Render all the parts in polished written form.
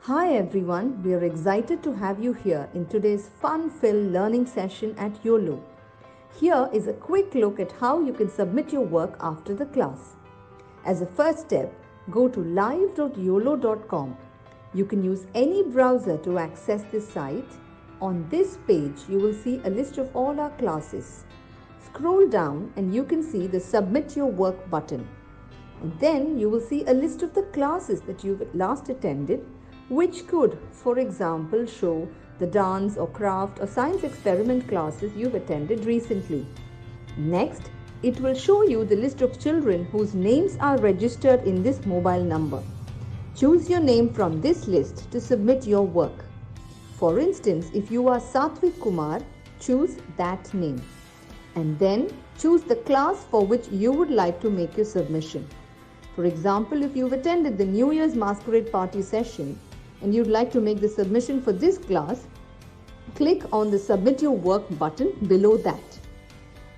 Hi everyone, we are excited to have you here in today's fun filled learning session at Uolo. Here is a quick look at how you can submit your work after the class. As a first step, go to live.yolo.com. You can use any browser to access this site. On this page, you will see a list of all our classes. Scroll down and you can see the Submit Your Work button. And then you will see a list of the classes that you've last attended, which could, for example, show the dance or craft or science experiment classes you've attended recently. Next, it will show you the list of children whose names are registered in this mobile number. Choose your name from this list to submit your work. For instance, if you are Satvik Kumar, choose that name. And then choose the class for which you would like to make your submission. For example, if you've attended the New Year's Masquerade Party session and you'd like to make the submission for this class, click on the Submit Your Work button below that.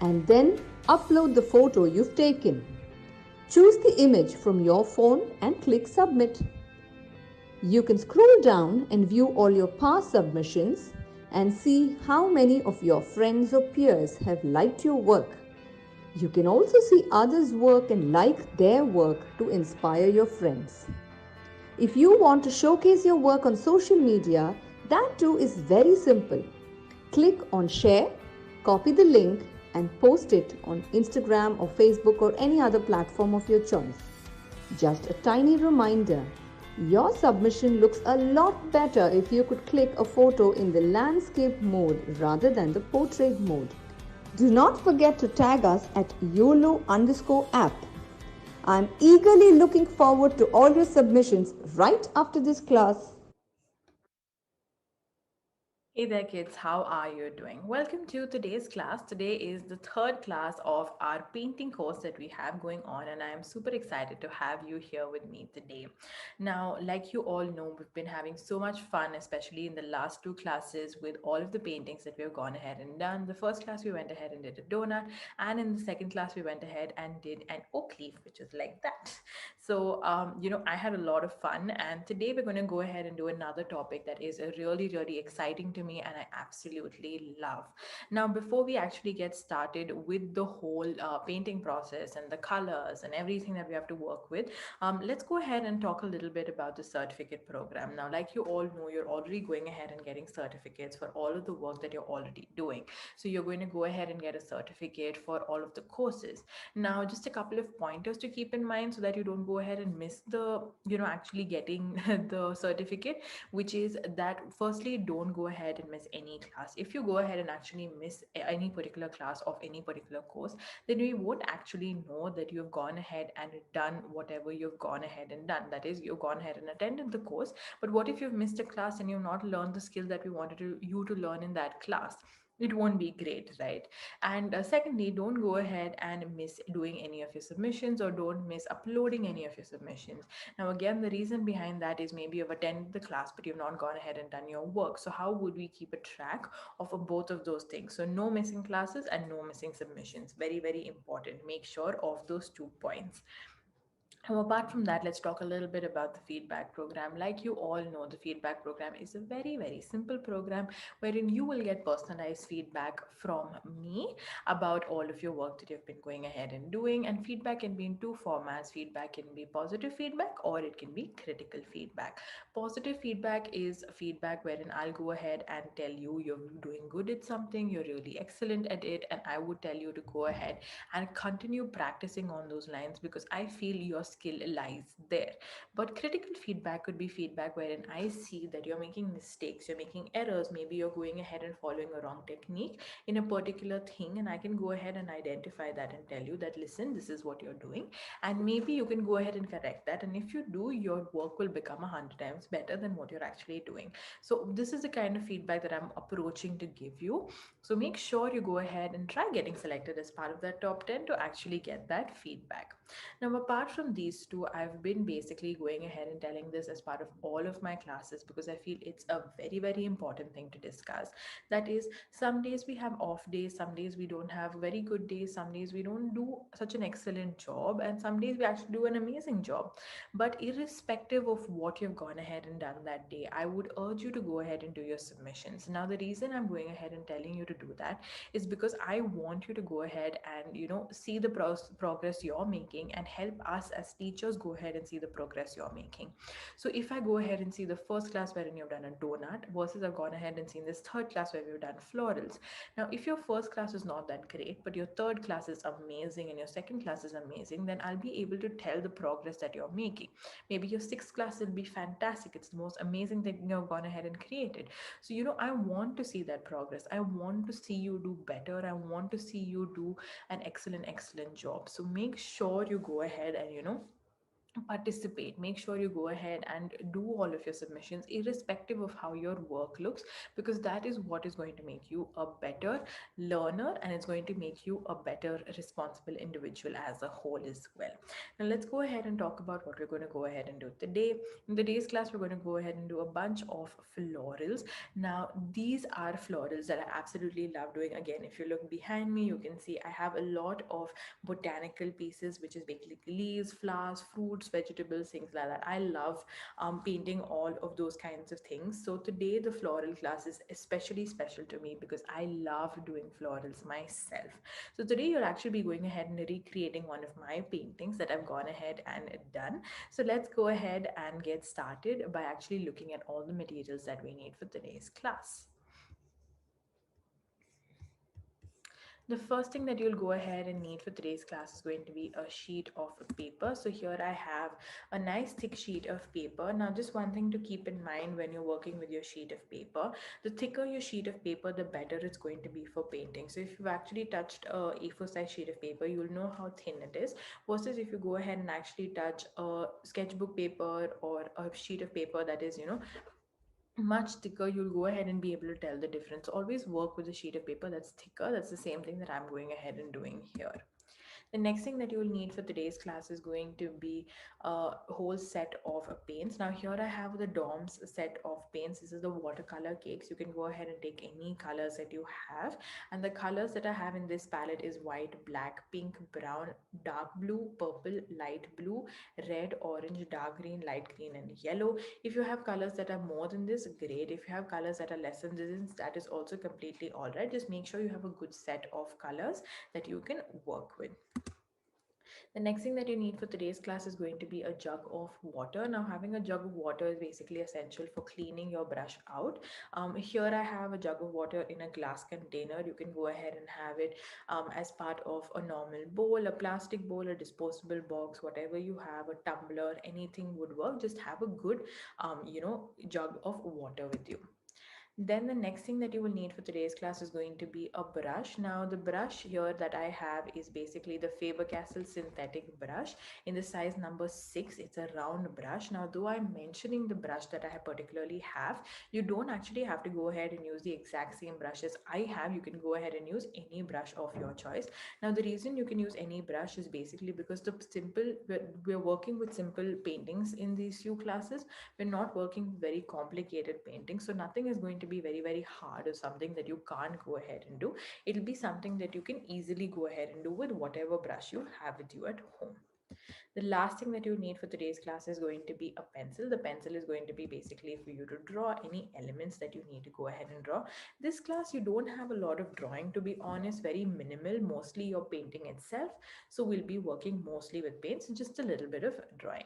And then upload the photo you've taken. Choose the image from your phone and click Submit. You can scroll down and view all your past submissions and see how many of your friends or peers have liked your work. You can also see others' work and like their work to inspire your friends. If you want to showcase your work on social media, that too is very simple. Click on Share, copy the link, and post it on Instagram or Facebook or any other platform of your choice. Just a tiny reminder, your submission looks a lot better if you could click a photo in the landscape mode rather than the portrait mode. Do not forget to tag us at YOLO_app. I'm eagerly looking forward to all your submissions right after this class. Hey there, kids. How are you doing? Welcome to today's class. Today is the third class of our painting course that we have going on, and I am super excited to have you here with me today. Now, like you all know, we've been having so much fun, especially in the last two classes, with all of the paintings that we've gone ahead and done. The first class, we went ahead and did a donut, and in the second class, we went ahead and did an oak leaf, which is like that. So, I had a lot of fun, and today we're going to go ahead and do another topic that is a really, really exciting to me, and I absolutely love. Now, before we actually get started with the whole painting process and the colors and everything that we have to work with, let's go ahead and talk a little bit about the certificate program. Now, like you all know, you're already going ahead and getting certificates for all of the work that you're already doing. So, you're going to go ahead and get a certificate for all of the courses. Now, just a couple of pointers to keep in mind so that you don't go ahead and miss the, actually getting the certificate, which is that firstly, don't go ahead and miss any class. If you go ahead and actually miss any particular class of any particular course, then we won't actually know that you've gone ahead and done whatever you've gone ahead and done. That is, you've gone ahead and attended the course. But what if you've missed a class and you've not learned the skill that we wanted you to learn in that class? It won't be great, right? And secondly, don't go ahead and miss doing any of your submissions, or don't miss uploading any of your submissions. Now, again, the reason behind that is maybe you've attended the class, but you've not gone ahead and done your work. So how would we keep a track of both of those things? So no missing classes and no missing submissions. Very, very important. Make sure of those 2 points. Now, apart from that, let's talk a little bit about the feedback program. Like you all know, the feedback program is a very, very simple program wherein you will get personalized feedback from me about all of your work that you've been going ahead and doing. And feedback can be in two formats. Feedback can be positive feedback, or it can be critical feedback. Positive feedback is feedback wherein I'll go ahead and tell you you're doing good at something, you're really excellent at it, and I would tell you to go ahead and continue practicing on those lines because I feel your skill lies there. But critical feedback could be feedback wherein I see that you're making mistakes, you're making errors, maybe you're going ahead and following a wrong technique in a particular thing, and I can go ahead and identify that and tell you that, listen, this is what you're doing, and maybe you can go ahead and correct that. And if you do, your work will become 100 times better than what you're actually doing. So, this is the kind of feedback that I'm approaching to give you. So make sure you go ahead and try getting selected as part of that top 10 to actually get that feedback. Now, apart from these two, I've been basically going ahead and telling this as part of all of my classes because I feel it's a very, very important thing to discuss. That is, some days we have off days, some days we don't have very good days, some days we don't do such an excellent job, and some days we actually do an amazing job. But irrespective of what you've gone ahead and done that day, I would urge you to go ahead and do your submissions. Now, the reason I'm going ahead and telling you to do that is because I want you to go ahead and see the progress you're making and help us as teachers go ahead and see the progress you're making. So if I go ahead and see the first class wherein you've done a donut versus I've gone ahead and seen this third class where we've done florals. Now if your first class is not that great but your third class is amazing and your second class is amazing, then I'll be able to tell the progress that you're making. Maybe your sixth class will be fantastic, it's the most amazing thing you've gone ahead and created. So I want to see that progress, I want to see you do better, I want to see you do an excellent job. So make sure you go ahead and participate. Make sure you go ahead and do all of your submissions irrespective of how your work looks, because that is what is going to make you a better learner and it's going to make you a better responsible individual as a whole as well. Now let's go ahead and talk about what we're going to go ahead and do today. In today's class we're going to go ahead and do a bunch of florals. Now these are florals that I absolutely love doing. Again, if you look behind me, you can see I have a lot of botanical pieces, which is basically leaves, flowers, fruits, vegetables, things like that. I love painting all of those kinds of things. So today the floral class is especially special to me because I love doing florals myself. So today you'll actually be going ahead and recreating one of my paintings that I've gone ahead and done. So let's go ahead and get started by actually looking at all the materials that we need for today's class. The first thing that you'll go ahead and need for today's class is going to be a sheet of paper. So here I have a nice thick sheet of paper. Now just one thing to keep in mind when you're working with your sheet of paper, the thicker your sheet of paper, the better it's going to be for painting. So if you've actually touched a A4 size sheet of paper, you'll know how thin it is, versus if you go ahead and actually touch a sketchbook paper or a sheet of paper that is much thicker, you'll go ahead and be able to tell the difference. Always work with a sheet of paper that's thicker. That's the same thing that I'm going ahead and doing here. The next thing that you will need for today's class is going to be a whole set of paints. Now here I have the DOMS set of paints. This is the watercolor cakes. You can go ahead and take any colors that you have. And the colors that I have in this palette is white, black, pink, brown, dark blue, purple, light blue, red, orange, dark green, light green, and yellow. If you have colors that are more than this, great. If you have colors that are less than this, that is also completely all right. Just make sure you have a good set of colors that you can work with. The next thing that you need for today's class is going to be a jug of water. Now, having a jug of water is basically essential for cleaning your brush out. Here I have a jug of water in a glass container. You can go ahead and have it as part of a normal bowl, a plastic bowl, a disposable box, whatever you have, a tumbler, anything would work. Just have a good, jug of water with you. Then the next thing that you will need for today's class is going to be a brush. Now the brush here that I have is basically the Faber-Castell synthetic brush in the size number 6. It's a round brush. Now though I'm mentioning the brush that I particularly have, you don't actually have to go ahead and use the exact same brushes I have. You can go ahead and use any brush of your choice. Now the reason you can use any brush is basically because we're working with simple paintings in these few classes. We're not working very complicated paintings, so nothing is going to be very hard or something that you can't go ahead and do. It'll be something that you can easily go ahead and do with whatever brush you have with you at home. The last thing that you need for today's class is going to be a pencil. The pencil is going to be basically for you to draw any elements that you need to go ahead and draw. This class you don't have a lot of drawing, to be honest, very minimal, mostly your painting itself. So we'll be working mostly with paints, just a little bit of drawing.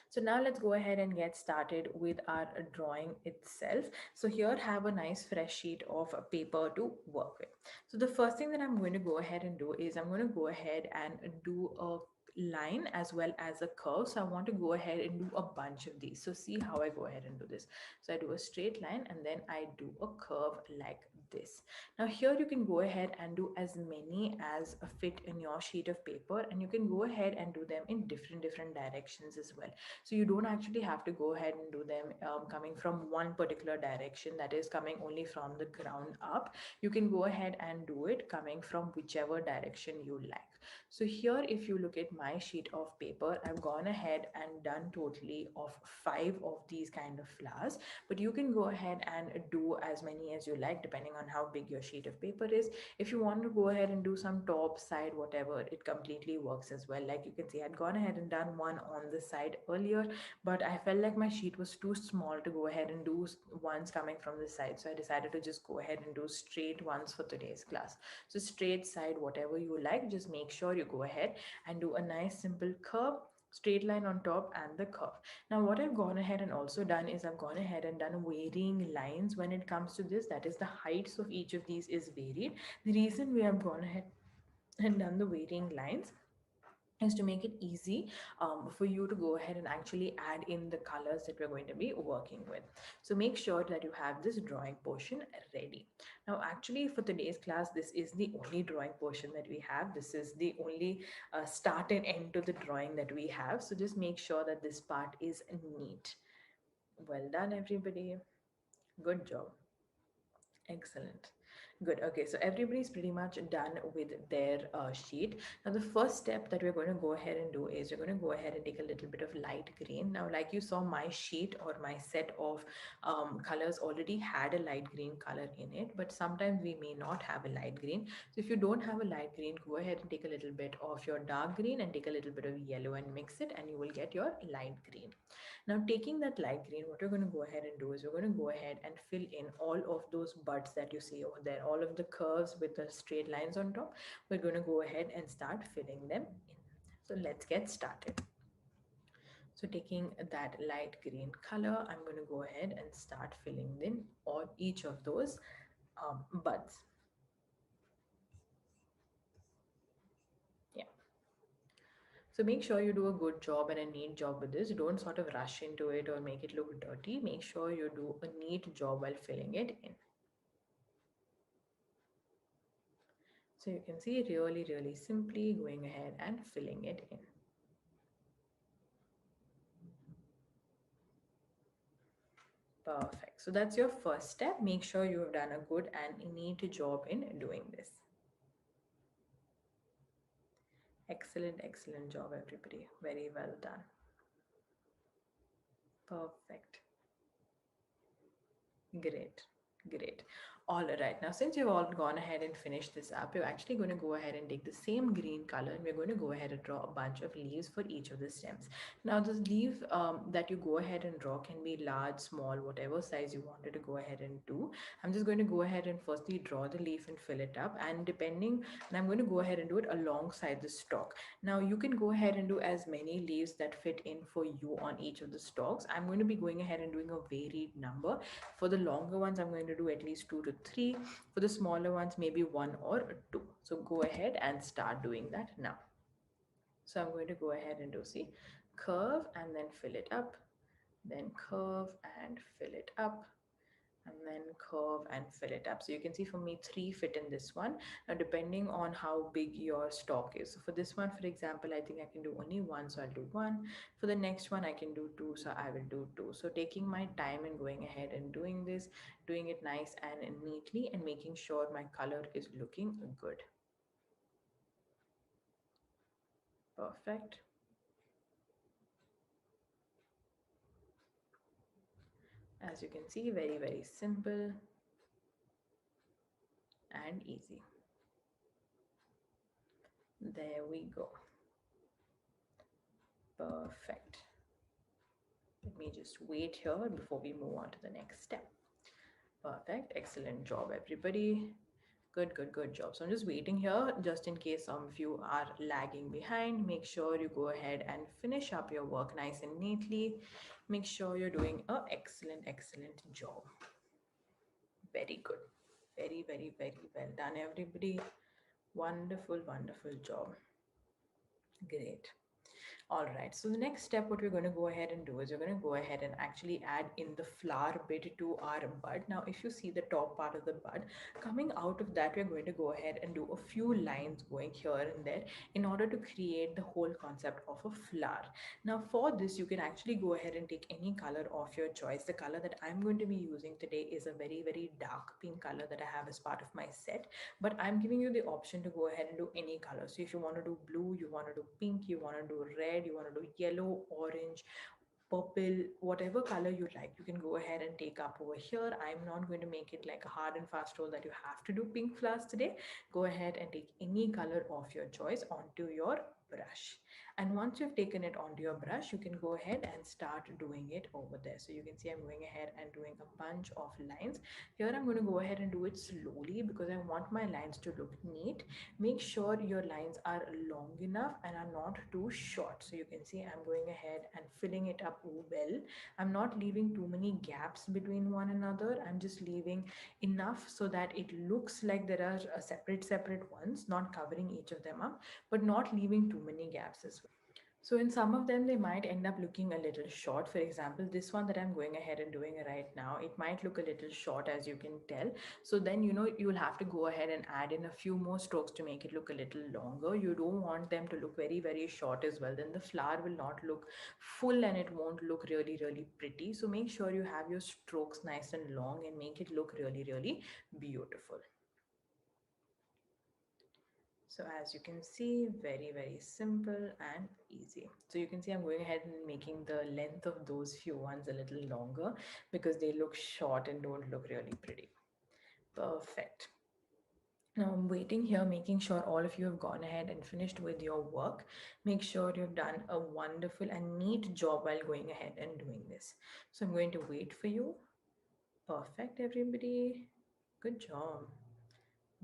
So now let's go ahead and get started with our drawing itself. So here have a nice fresh sheet of paper to work with. So the first thing that I'm going to go ahead and do is I'm going to go ahead and do a line as well as a curve. So I want to go ahead and do a bunch of these. So see how I go ahead and do this. So I do a straight line and then I do a curve like this. Now here you can go ahead and do as many as fit in your sheet of paper, and you can go ahead and do them in different directions as well. So you don't actually have to go ahead and do them coming from one particular direction, that is coming only from the ground up. You can go ahead and do it coming from whichever direction you like. So here, if you look at my sheet of paper, I've gone ahead and done totally of 5 of these kind of flowers, but you can go ahead and do as many as you like depending on how big your sheet of paper is. If you want to go ahead and do some top side whatever, it completely works as well. Like you can see, I'd gone ahead and done one on the side earlier, but I felt like my sheet was too small to go ahead and do ones coming from the side, so I decided to just go ahead and do straight ones for today's class. So straight side whatever you like, just make sure you go ahead and do a nice simple curve, straight line on top and the curve. Now what I've gone ahead and also done is I've gone ahead and done varying lines when it comes to this, that is the heights of each of these is varied. The reason we have gone ahead and done the varying lines is to make it easy for you to go ahead and actually add in the colors that we're going to be working with. So make sure that you have this drawing portion ready. Now actually for today's class, this is the only drawing portion that we have. This is the only start and end to the drawing that we have. So just make sure that this part is neat. Well done everybody. Good job. Excellent. Good. Okay, so everybody's pretty much done with their sheet. Now, the first step that we're going to go ahead and do is we're going to go ahead and take a little bit of light green. Now, like you saw, my sheet or my set of colors already had a light green color in it, but sometimes we may not have a light green. So if you don't have a light green, go ahead and take a little bit of your dark green and take a little bit of yellow and mix it, and you will get your light green. Now, taking that light green, what we're going to go ahead and do is we're going to go ahead and fill in all of those buds that you see over there, all of the curves with the straight lines on top. We're going to go ahead and start filling them in. So let's get started. So taking that light green color, I'm going to go ahead and start filling in all each of those buds. Yeah. So make sure you do a good job and a neat job with this. Don't sort of rush into it or make it look dirty. Make sure you do a neat job while filling it in. So you can see really, really simply going ahead and filling it in. Perfect. So that's your first step. Make sure you have done a good and neat job in doing this. Excellent, excellent job, everybody. Very well done. Perfect. Great, great. All right, now since you've all gone ahead and finished this up, you're actually going to go ahead and take the same green color and we're going to go ahead and draw a bunch of leaves for each of the stems. Now, the leaf that you go ahead and draw can be large, small, whatever size you wanted to go ahead and do. I'm just going to go ahead and firstly draw the leaf and fill it up, and I'm going to go ahead and do it alongside the stalk. Now, you can go ahead and do as many leaves that fit in for you on each of the stalks. I'm going to be going ahead and doing a varied number. For the longer ones, I'm going to do at least 2 to 3. For the smaller ones, maybe 1 or 2. So go ahead and start doing that now. So I'm going to go ahead and do, see, curve and then fill it up, then curve and fill it up, and then curve and fill it up. So you can see for me 3 fit in this one. Now depending on how big your stock is, so for this one for example, I think I can do only 1, so I'll do 1. For the next one I can do 2, so I will do 2. So taking my time and going ahead and doing this, doing it nice and neatly, and making sure my color is looking good. Perfect. As you can see, very, very simple and easy. There we go. Perfect. Let me just wait here before we move on to the next step. Perfect. Excellent job, everybody. Good, good, good job. So I'm just waiting here just in case some of you are lagging behind. Make sure you go ahead and finish up your work nice and neatly. Make sure you're doing an excellent, excellent job. Very good. Very, very, very well done, everybody. Wonderful, wonderful job. Great. All right, so the next step, what we're going to go ahead and do is we're going to go ahead and actually add in the flower bit to our bud. Now, if you see the top part of the bud, coming out of that, we're going to go ahead and do a few lines going here and there in order to create the whole concept of a flower. Now, for this, you can actually go ahead and take any color of your choice. The color that I'm going to be using today is a very, very dark pink color that I have as part of my set, but I'm giving you the option to go ahead and do any color. So if you want to do blue, you want to do pink, you want to do red, you want to do yellow, orange, purple, whatever color you like, you can go ahead and take up over here. I'm not going to make it like a hard and fast rule that you have to do pink flowers today. Go ahead and take any color of your choice onto your brush. And once you've taken it onto your brush, you can go ahead and start doing it over there. So you can see I'm going ahead and doing a bunch of lines. Here I'm going to go ahead and do it slowly because I want my lines to look neat. Make sure your lines are long enough and are not too short. So you can see I'm going ahead and filling it up well. I'm not leaving too many gaps between one another. I'm just leaving enough so that it looks like there are separate ones, not covering each of them up, but not leaving too many gaps as well. So in some of them, they might end up looking a little short. For example, this one that I'm going ahead and doing right now, it might look a little short, as you can tell. So then, you'll have to go ahead and add in a few more strokes to make it look a little longer. You don't want them to look very, very short as well. Then the flower will not look full and it won't look really, really pretty. So make sure you have your strokes nice and long and make it look really, really beautiful. So as you can see, very, very simple and easy. So you can see I'm going ahead and making the length of those few ones a little longer because they look short and don't look really pretty. Perfect. Now I'm waiting here, making sure all of you have gone ahead and finished with your work. Make sure you've done a wonderful and neat job while going ahead and doing this. So I'm going to wait for you. Perfect, everybody. Good job.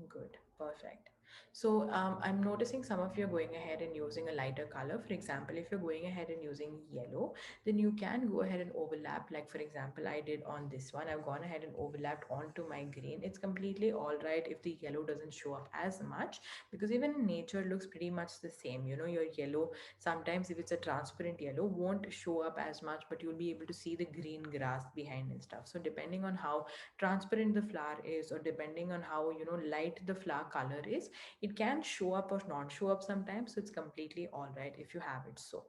Good, perfect. So I'm noticing some of you are going ahead and using a lighter color. For example, if you're going ahead and using yellow, then you can go ahead and overlap. Like for example, I did on this one. I've gone ahead and overlapped onto my green. It's completely all right if the yellow doesn't show up as much because even in nature it looks pretty much the same. Your yellow, sometimes if it's a transparent yellow, won't show up as much, but you'll be able to see the green grass behind and stuff. So depending on how transparent the flower is or depending on how light the flower color is, it can show up or not show up sometimes. So it's completely all right if you have it. So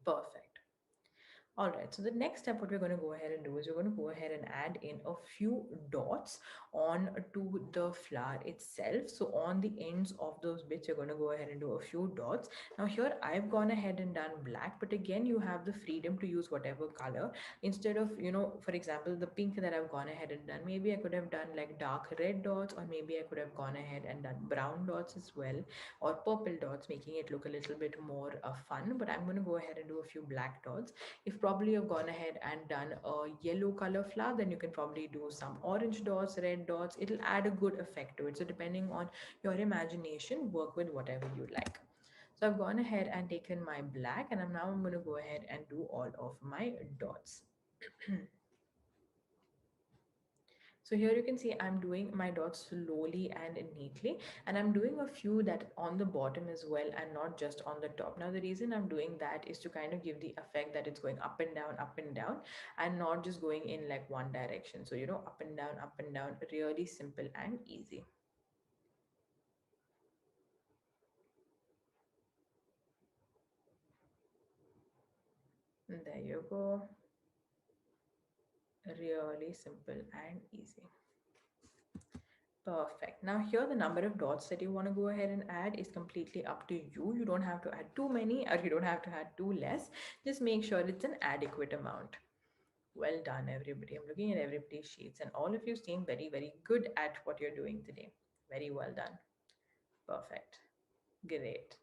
perfect. All right, so the next step, what we're going to go ahead and do is we're going to go ahead and add in a few dots on to the flower itself. So on the ends of those bits, you're going to go ahead and do a few dots. Now here I've gone ahead and done black, but again, you have the freedom to use whatever color. Instead of, for example, the pink that I've gone ahead and done, maybe I could have done like dark red dots, or maybe I could have gone ahead and done brown dots as well, or purple dots, making it look a little bit more fun. But I'm going to go ahead and do a few black dots. If probably you've gone ahead and done a yellow color flower, then you can probably do some orange dots, red dots. It'll add a good effect to it. So depending on your imagination, work with whatever you like. So I've gone ahead and taken my black, and I'm going to go ahead and do all of my dots. So here you can see I'm doing my dots slowly and neatly, and I'm doing a few that on the bottom as well and not just on the top. Now the reason I'm doing that is to kind of give the effect that it's going up and down and not just going in like one direction. So up and down, really simple and easy. And there you go. Really simple and easy. Perfect. Now here the number of dots that you want to go ahead and add is completely up to you. You don't have to add too many or you don't have to add too less. Just make sure it's an adequate amount. Well done, everybody. I'm looking at everybody's sheets and all of you seem very, very good at what you're doing today. Very well done. Perfect. Great.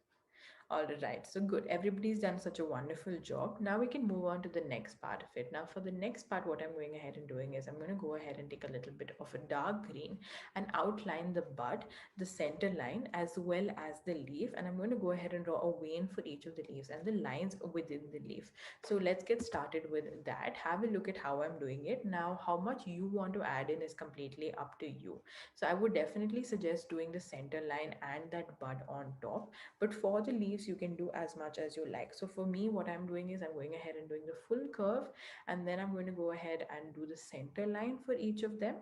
All right, so good. Everybody's done such a wonderful job. Now we can move on to the next part of it. Now, for the next part, what I'm going ahead and doing is I'm going to go ahead and take a little bit of a dark green and outline the bud, the center line, as well as the leaf. And I'm going to go ahead and draw a vein for each of the leaves and the lines within the leaf. So let's get started with that. Have a look at how I'm doing it. Now, how much you want to add in is completely up to you. So I would definitely suggest doing the center line and that bud on top. But for the leaves, leaves, you can do as much as you like. So for me, what I'm doing is I'm going ahead and doing the full curve, and then I'm going to go ahead and do the center line for each of them,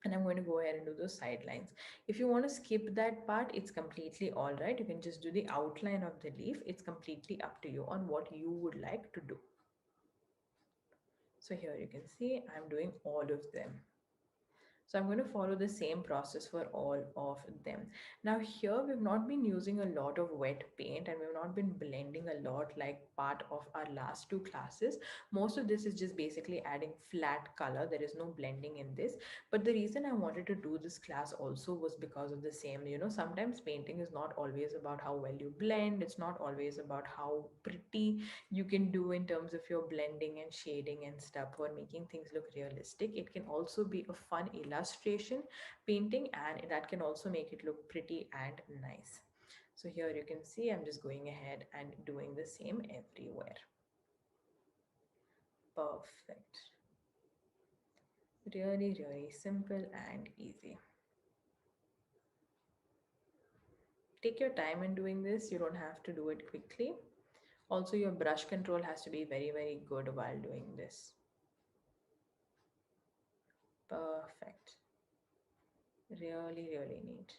and I'm going to go ahead and do those sidelines. If you want to skip that part, it's completely all right. You can just do the outline of the leaf. It's completely up to you on what you would like to do. So here you can see I'm doing all of them. So I'm going to follow the same process for all of them. Now here we've not been using a lot of wet paint, and we've not been blending a lot like part of our last two classes. Most of this is just basically adding flat color. There is no blending in this. But the reason I wanted to do this class also was because of the same. Sometimes painting is not always about how well you blend. It's not always about how pretty you can do in terms of your blending and shading and stuff, or making things look realistic. It can also be a fun illustration painting, and that can also make it look pretty and nice. So here you can see I'm just going ahead and doing the same everywhere. Perfect. Really, really simple and easy. Take your time in doing this. You don't have to do it quickly. Also, your brush control has to be very, very good while doing this. Perfect. Really, really neat.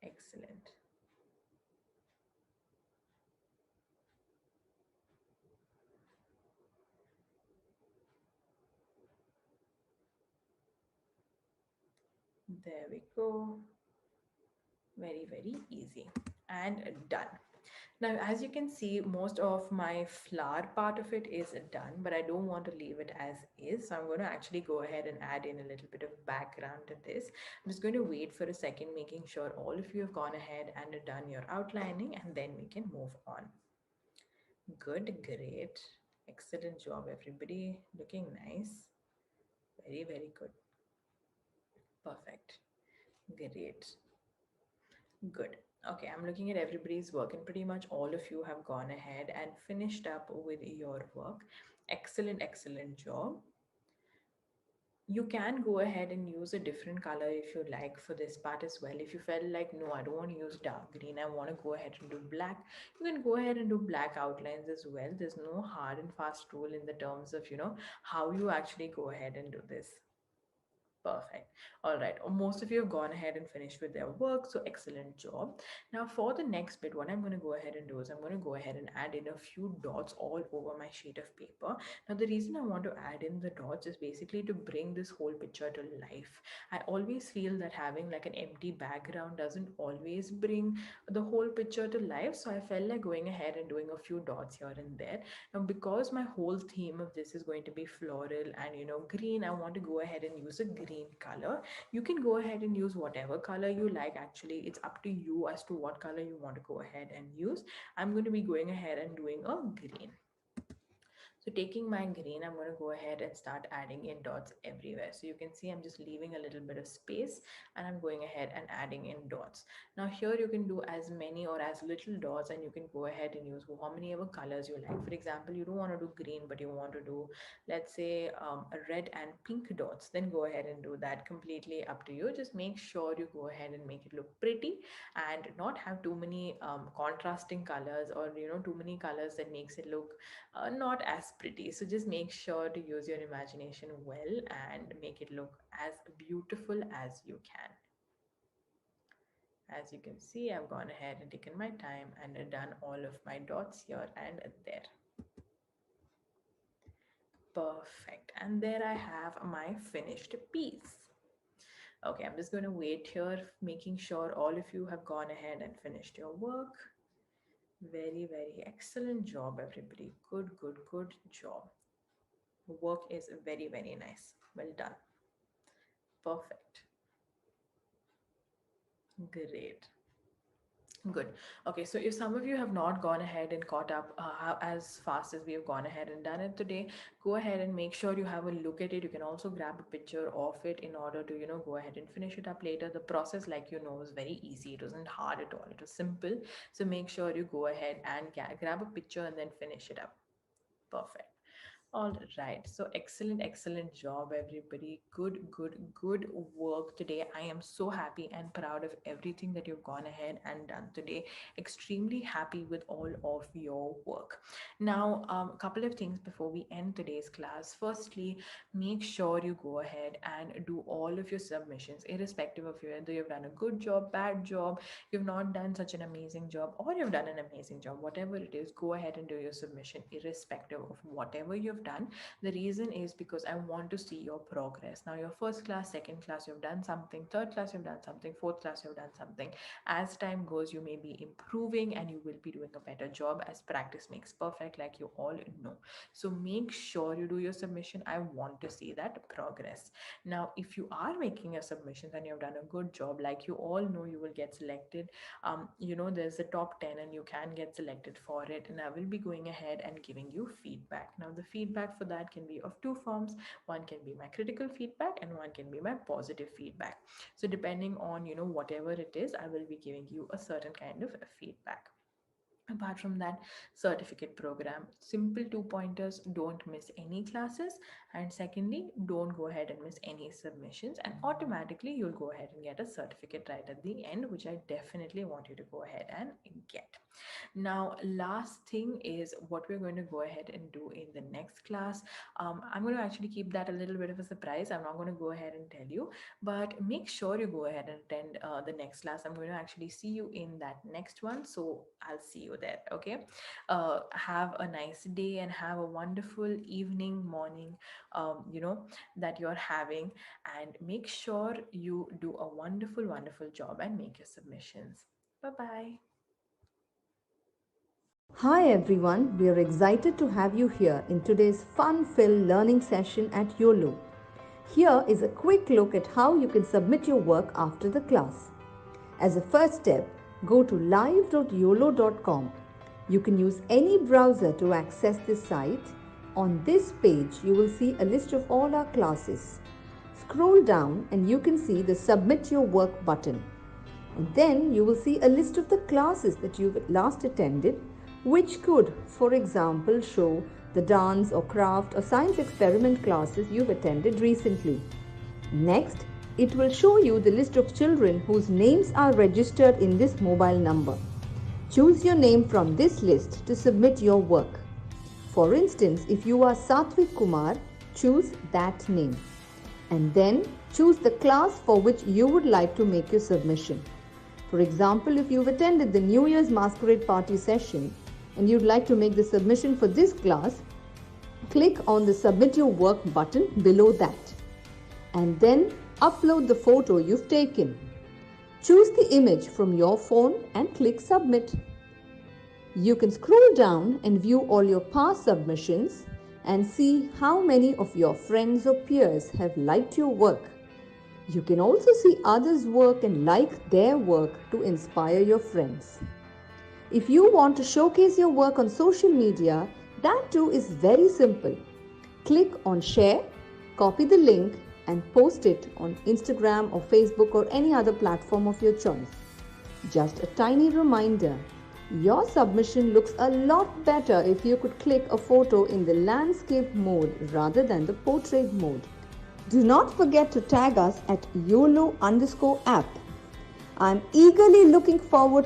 Excellent. There we go. Very, very easy. And done. Now, as you can see, most of my flower part of it is done, but I don't want to leave it as is. So I'm going to actually go ahead and add in a little bit of background to this. I'm just going to wait for a second, making sure all of you have gone ahead and done your outlining, and then we can move on. Good, great. Excellent job, everybody. Looking nice. Very, very good. Perfect. Great. Good. Okay, I'm looking at everybody's work, and pretty much all of you have gone ahead and finished up with your work. Excellent, excellent job. You can go ahead and use a different color if you like for this part as well. If you felt like, no, I don't want to use dark green, I want to go ahead and do black, you can go ahead and do black outlines as well. There's no hard and fast rule in the terms of, how you actually go ahead and do this. Perfect. All right. Most of you have gone ahead and finished with their work. So excellent job. Now for the next bit, what I'm going to go ahead and do is I'm going to go ahead and add in a few dots all over my sheet of paper. Now the reason I want to add in the dots is basically to bring this whole picture to life. I always feel that having like an empty background doesn't always bring the whole picture to life. So I felt like going ahead and doing a few dots here and there. Now, because my whole theme of this is going to be floral and green, I want to go ahead and use a green color. You can go ahead and use whatever color you like. Actually, it's up to you as to what color you want to go ahead and use. I'm going to be going ahead and doing a green. So taking my green, I'm going to go ahead and start adding in dots everywhere. So you can see I'm just leaving a little bit of space, and I'm going ahead and adding in dots. Now here you can do as many or as little dots, and you can go ahead and use how many ever colors you like. For example, you don't want to do green, but you want to do, let's say, a red and pink dots, then go ahead and do that. Completely up to you. Just make sure you go ahead and make it look pretty, and not have too many contrasting colors, or too many colors that makes it look not as pretty. So just make sure to use your imagination well and make it look as beautiful as you can. As you can see, I've gone ahead and taken my time and done all of my dots here and there. Perfect. And there I have my finished piece. Okay, I'm just going to wait here, making sure all of you have gone ahead and finished your work. Very, very excellent job, everybody. Good, good, good job. Work is very, very nice. Well done. Perfect. Great. Good. Okay, so if some of you have not gone ahead and caught up as fast as we have gone ahead and done it today, go ahead and make sure you have a look at it. You can also grab a picture of it in order to, go ahead and finish it up later. The process, like was very easy. It wasn't hard at all. It was simple. So make sure you go ahead and grab a picture and then finish it up. Perfect. All right. So excellent, excellent job, everybody. Good, good, good work today. I am so happy and proud of everything that you've gone ahead and done today. Extremely happy with all of your work. Now, a couple of things before we end today's class. Firstly, make sure you go ahead and do all of your submissions, irrespective of whether you've done a good job, bad job, you've not done such an amazing job, or you've done an amazing job. Whatever it is, go ahead and do your submission, irrespective of whatever you've done. The reason is because I want to see your progress. Now, your first class, second class, you've done something, third class, you've done something, fourth class, you've done something. As time goes, you may be improving and you will be doing a better job, as practice makes perfect, like you all know. So make sure you do your submission. I want to see that progress. Now, if you are making your submissions and you've done a good job, like you all know, you will get selected. There's a top 10 and you can get selected for it, and I will be going ahead and giving you feedback. Now, the feedback for that can be of two forms. One can be my critical feedback and one can be my positive feedback. So depending on whatever it is, I will be giving you a certain kind of feedback. Apart from that, certificate program, simple two pointers: don't miss any classes, and secondly, don't go ahead and miss any submissions, and automatically you'll go ahead and get a certificate right at the end, which I definitely want you to go ahead and get. Now, last thing is what we're going to go ahead and do in the next class. I'm going to actually keep that a little bit of a surprise. I'm not going to go ahead and tell you, but make sure you go ahead and attend the next class. I'm going to actually see you in that next one. So I'll see you there. Okay. Have a nice day and have a wonderful evening, morning, that you're having. And make sure you do a wonderful, wonderful job and make your submissions. Bye bye. Hi everyone, we are excited to have you here in today's fun filled learning session at Uolo. Here is a quick look at how you can submit your work after the class. As a first step, go to live.uolo.com. You can use any browser to access this site. On this page, you will see a list of all our classes. Scroll down and you can see the Submit Your Work button. And then you will see a list of the classes that you've last attended, which could, for example, show the dance or craft or science experiment classes you've attended recently. Next, it will show you the list of children whose names are registered in this mobile number. Choose your name from this list to submit your work. For instance, if you are Satvik Kumar, choose that name. And then choose the class for which you would like to make your submission. For example, if you've attended the New Year's Masquerade Party session and you'd like to make the submission for this class, click on the Submit Your Work button below that. And then upload the photo you've taken. Choose the image from your phone and click Submit. You can scroll down and view all your past submissions and see how many of your friends or peers have liked your work. You can also see others' work and like their work to inspire your friends. If you want to showcase your work on social media, that too is very simple. Click on Share, copy the link and post it on Instagram or Facebook or any other platform of your choice. Just a tiny reminder, your submission looks a lot better if you could click a photo in the landscape mode rather than the portrait mode. Do not forget to tag us at YOLO_app. I'm eagerly looking forward to